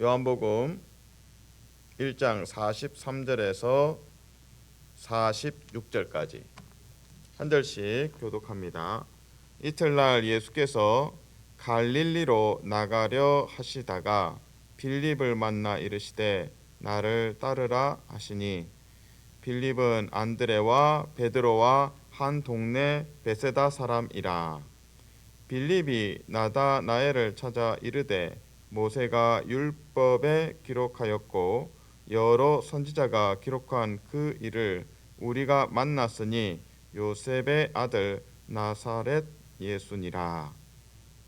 요한복음 1장 43절에서 46절까지 한 절씩 교독합니다. 이틀날 예수께서 갈릴리로 나가려 하시다가 빌립을 만나 이르시되 나를 따르라 하시니 빌립은 안드레와 베드로와 한 동네 베세다 사람이라. 빌립이 나다나엘을 찾아 이르되 모세가 율법에 기록하였고 여러 선지자가 기록한 그 일을 우리가 만났으니 요셉의 아들 나사렛 예수니라.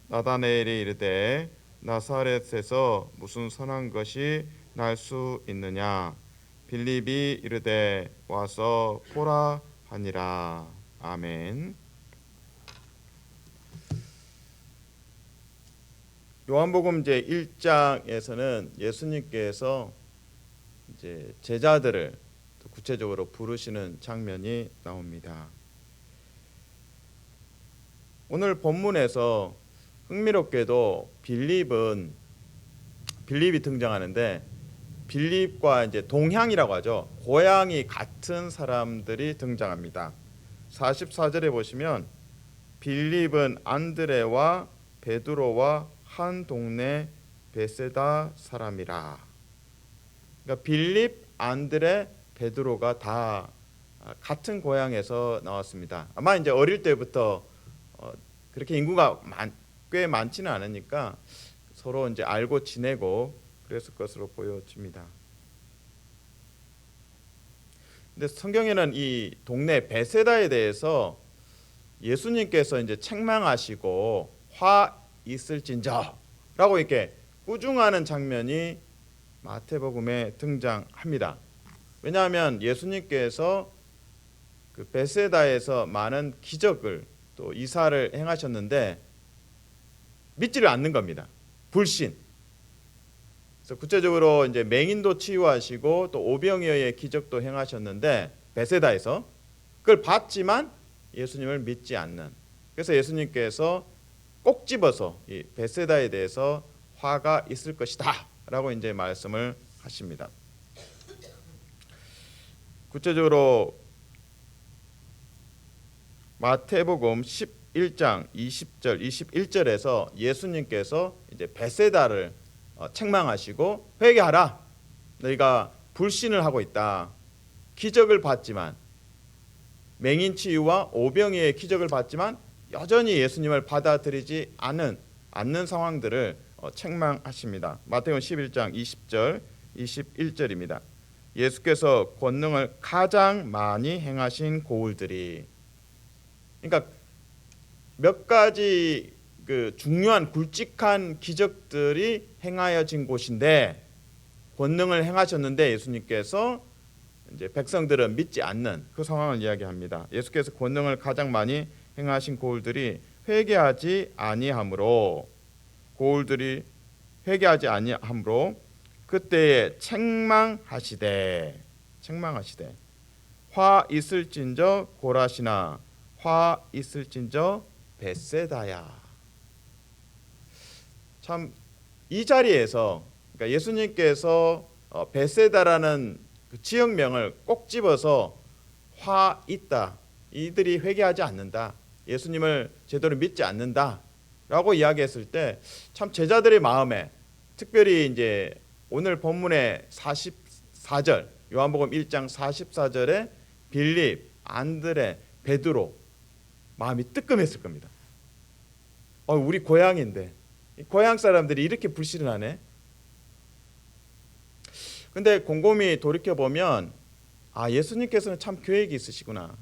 나다나엘이 이르되 나사렛에서 무슨 선한 것이 날 수 있느냐. 빌립이 이르되 와서 보라 하니라. 아멘. 요한복음 제 1장에서는 예수님께서 이제 제자들을 구체적으로 부르시는 장면이 나옵니다. 오늘 본문에서 흥미롭게도 빌립이 등장하는데 빌립과 이제 동향이라고 하죠. 고향이 같은 사람들이 등장합니다. 44절에 보시면 빌립은 안드레와 베드로와 한 동네 베세다 사람이라. 그러니까 빌립, 안드레, 베드로가 다 같은 고향에서 나왔습니다. 아마 이제 어릴 때부터 그렇게 인구가 꽤 많지는 않으니까 서로 이제 알고 지내고 그랬을 것으로 보여집니다. 근데 성경에는 이 동네 베세다에 대해서 예수님께서 이제 책망하시고 화 있을진저라고 이렇게 꾸중하는 장면이 마태복음에 등장합니다. 왜냐하면 예수님께서 그 베세다에서 많은 기적을 또 이사를 행하셨는데 믿지를 않는 겁니다. 불신. 그래서 구체적으로 이제 맹인도 치유하시고 또 오병이어의 기적도 행하셨는데 베세다에서 그걸 봤지만 예수님을 믿지 않는. 그래서 예수님께서 꼭 집어서 이 베세다에 대해서 화가 있을 것이다라고 이제 말씀을 하십니다. 구체적으로 마태복음 11장 20절 21절에서 예수님께서 이제 베세다를 책망하시고 회개하라. 너희가 불신을 하고 있다. 기적을 봤지만 맹인 치유와 오병이의 기적을 봤지만 여전히 예수님을 받아들이지 않는 상황들을 책망하십니다. 마태복음 11장 20절 21절입니다. 예수께서 권능을 가장 많이 행하신 고을들이, 그러니까 몇 가지 그 중요한 굵직한 기적들이 행하여진 곳인데 권능을 행하셨는데 예수님께서 이제 백성들은 믿지 않는 그 상황을 이야기합니다. 예수께서 권능을 가장 많이 행하신 고을들이 회개하지 아니하므로 그때에 책망하시되 화 있을진저 고라시나 화 있을진저 베세다야. 참 이 자리에서 그러니까 예수님께서 베세다라는 그 지역명을 꼭 집어서 화 있다. 이들이 회개하지 않는다. 예수님을 제대로 믿지 않는다라고 이야기했을 때 참 제자들의 마음에 특별히 이제 오늘 본문의 44절 요한복음 1장 44절에 빌립, 안드레, 베드로 마음이 뜨끔했을 겁니다. 우리 고향인데 고향 사람들이 이렇게 불신을 하네. 근데 곰곰이 돌이켜보면 예수님께서는 참 계획이 있으시구나.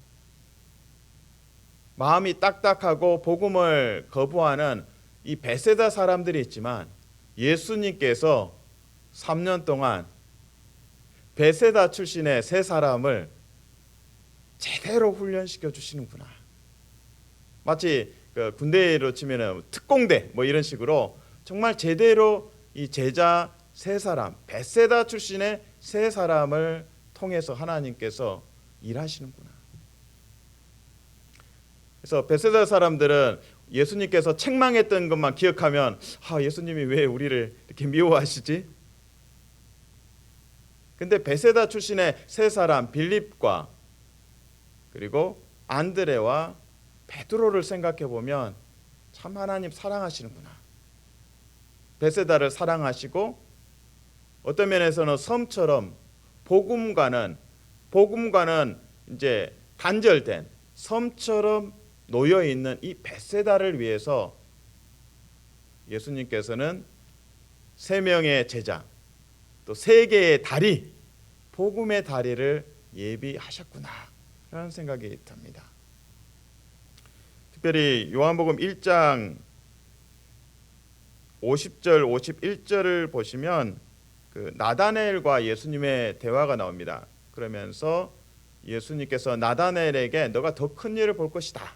마음이 딱딱하고 복음을 거부하는 이 베세다 사람들이 있지만 예수님께서 3년 동안 베세다 출신의 세 사람을 제대로 훈련시켜 주시는구나. 마치 그 군대로 치면은 특공대 뭐 이런 식으로 정말 제대로 이 제자 세 사람, 베세다 출신의 세 사람을 통해서 하나님께서 일하시는구나. 그래서 베세다 사람들은 예수님께서 책망했던 것만 기억하면 예수님이 왜 우리를 이렇게 미워하시지? 근데 베세다 출신의 세 사람 빌립과 그리고 안드레와 베드로를 생각해 보면 참 하나님 사랑하시는구나. 베세다를 사랑하시고 어떤 면에서는 섬처럼 복음과는 이제 단절된 섬처럼 놓여 있는 이 베세다를 위해서 예수님께서는 세 명의 제자 또 세 개의 다리, 복음의 다리를 예비하셨구나 라는 생각이 듭니다. 특별히 요한복음 1장 50절 51절을 보시면 그 나다나엘과 예수님의 대화가 나옵니다. 그러면서 예수님께서 나다나엘에게 너가 더 큰 일을 볼 것이다.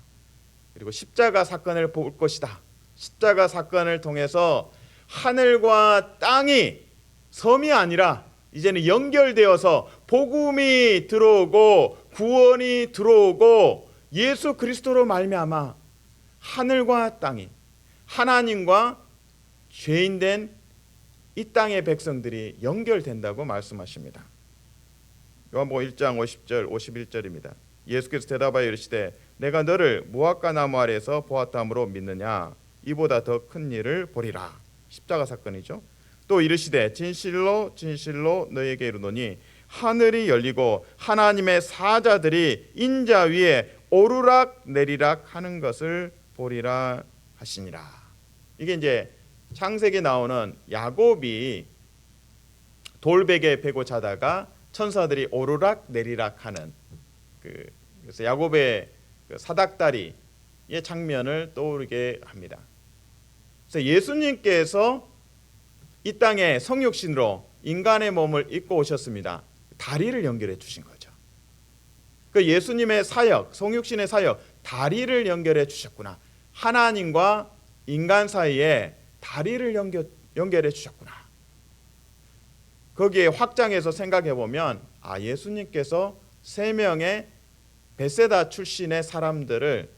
그리고 십자가 사건을 볼 것이다. 십자가 사건을 통해서 하늘과 땅이 섬이 아니라 이제는 연결되어서 복음이 들어오고 구원이 들어오고 예수 그리스도로 말미암아 하늘과 땅이 하나님과 죄인된 이 땅의 백성들이 연결된다고 말씀하십니다. 요한복음 1장 50절 51절입니다. 예수께서 대답하여 이르시되 내가 너를 무화과 나무 아래에서 보았다므로 믿느냐? 이보다 더 큰 일을 보리라. 십자가 사건이죠. 또 이르시되 진실로 진실로 너희에게 이르노니 하늘이 열리고 하나님의 사자들이 인자 위에 오르락 내리락 하는 것을 보리라 하시니라. 이게 이제 창세기에 나오는 야곱이 돌베개에 베고 자다가 천사들이 오르락 내리락 하는 그래서 야곱의 그 사닥다리의 장면을 떠오르게 합니다. 그래서 예수님께서 이 땅에 성육신으로 인간의 몸을 입고 오셨습니다. 다리를 연결해 주신 거죠. 그 예수님의 사역, 성육신의 사역, 다리를 연결해 주셨구나. 하나님과 인간 사이에 다리를 연결해 주셨구나. 거기에 확장해서 생각해 보면 예수님께서 세 명의 베세다 출신의 사람들을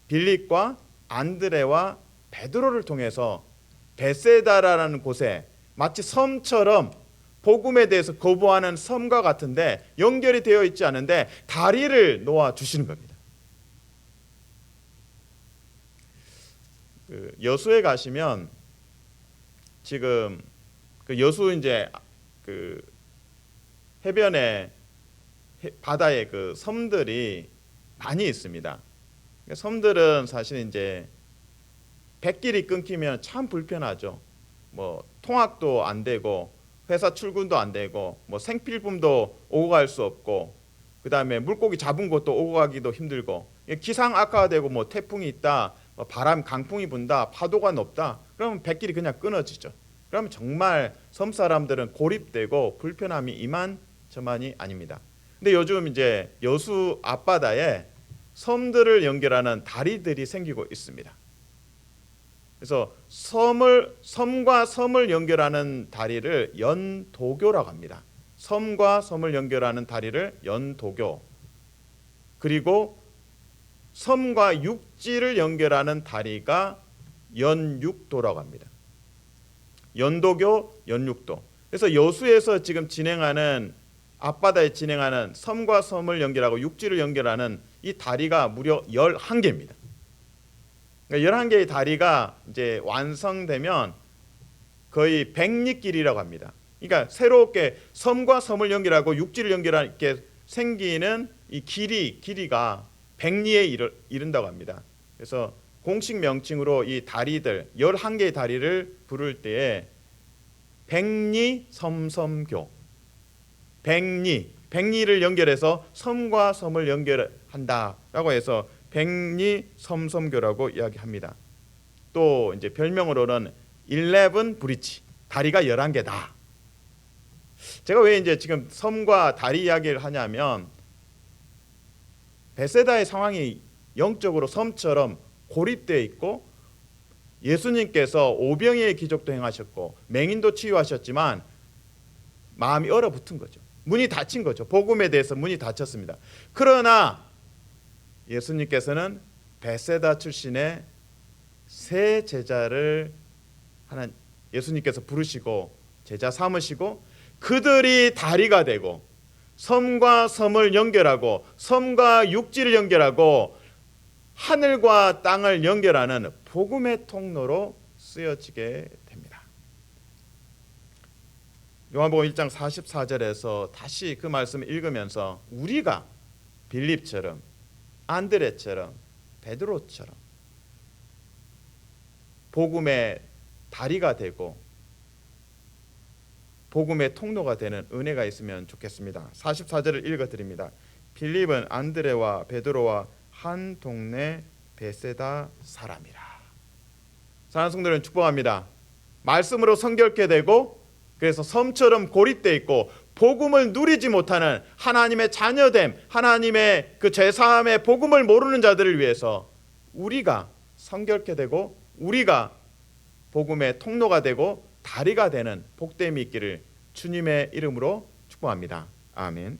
빌립과 안드레와 베드로를 통해서 베세다라는 곳에 마치 섬처럼 복음에 대해서 거부하는 섬과 같은데 연결이 되어 있지 않은데 다리를 놓아 주시는 겁니다. 그 여수에 가시면 지금 그 여수 이제 그 해변에 바다에 그 섬들이 많이 있습니다. 섬들은 사실 이제 백길이 끊기면 참 불편하죠. 뭐 통학도 안 되고 회사 출근도 안 되고 뭐 생필품도 오고 갈 수 없고 그다음에 물고기 잡은 것도 오고 가기도 힘들고 기상 악화되고 뭐 태풍이 있다, 바람 강풍이 분다, 파도가 높다. 그러면 백길이 그냥 끊어지죠. 그러면 정말 섬 사람들은 고립되고 불편함이 이만저만이 아닙니다. 근데 요즘 이제 여수 앞바다에 섬들을 연결하는 다리들이 생기고 있습니다. 그래서 섬과 섬을 연결하는 다리를 연도교라고 합니다. 섬과 섬을 연결하는 다리를 연도교. 그리고 섬과 육지를 연결하는 다리가 연육도라고 합니다. 연도교, 연육도. 그래서 여수에서 지금 진행하는 앞바다에 진행하는 섬과 섬을 연결하고 육지를 연결하는 이 다리가 무려 11개입니다. 그러니까 11개의 다리가 이제 완성되면 거의 백리길이라고 합니다. 그러니까 새롭게 섬과 섬을 연결하고 육지를 연결하게 생기는 이 길이가 백리에 이른다고 합니다. 그래서 공식 명칭으로 이 다리들 11개의 다리를 부를 때에 백리섬섬교, 백리를 연결해서 섬과 섬을 연결한다라고 해서 백리섬섬교라고 이야기합니다. 또 이제 별명으로는 11 브릿지, 다리가 11개다. 제가 왜 이제 지금 섬과 다리 이야기를 하냐면 베세다의 상황이 영적으로 섬처럼 고립되어 있고 예수님께서 오병이의 기적도 행하셨고 맹인도 치유하셨지만 마음이 얼어붙은 거죠. 문이 닫힌 거죠. 복음에 대해서 문이 닫혔습니다. 그러나 예수님께서는 베세다 출신의 세 제자를 예수님께서 부르시고 제자 삼으시고 그들이 다리가 되고 섬과 섬을 연결하고 섬과 육지를 연결하고 하늘과 땅을 연결하는 복음의 통로로 쓰여지게 됩니다. 요한복음 1장 44절에서 다시 그 말씀을 읽으면서 우리가 빌립처럼 안드레처럼 베드로처럼 복음의 다리가 되고 복음의 통로가 되는 은혜가 있으면 좋겠습니다. 44절을 읽어드립니다. 빌립은 안드레와 베드로와 한 동네 베세다 사람이라. 사랑하는 성도들은 축복합니다. 말씀으로 성결케 되고 그래서 섬처럼 고립되어 있고 복음을 누리지 못하는 하나님의 자녀됨, 하나님의 그 죄사함의 복음을 모르는 자들을 위해서 우리가 성결케 되고 우리가 복음의 통로가 되고 다리가 되는 복됨이 있기를 주님의 이름으로 축복합니다. 아멘.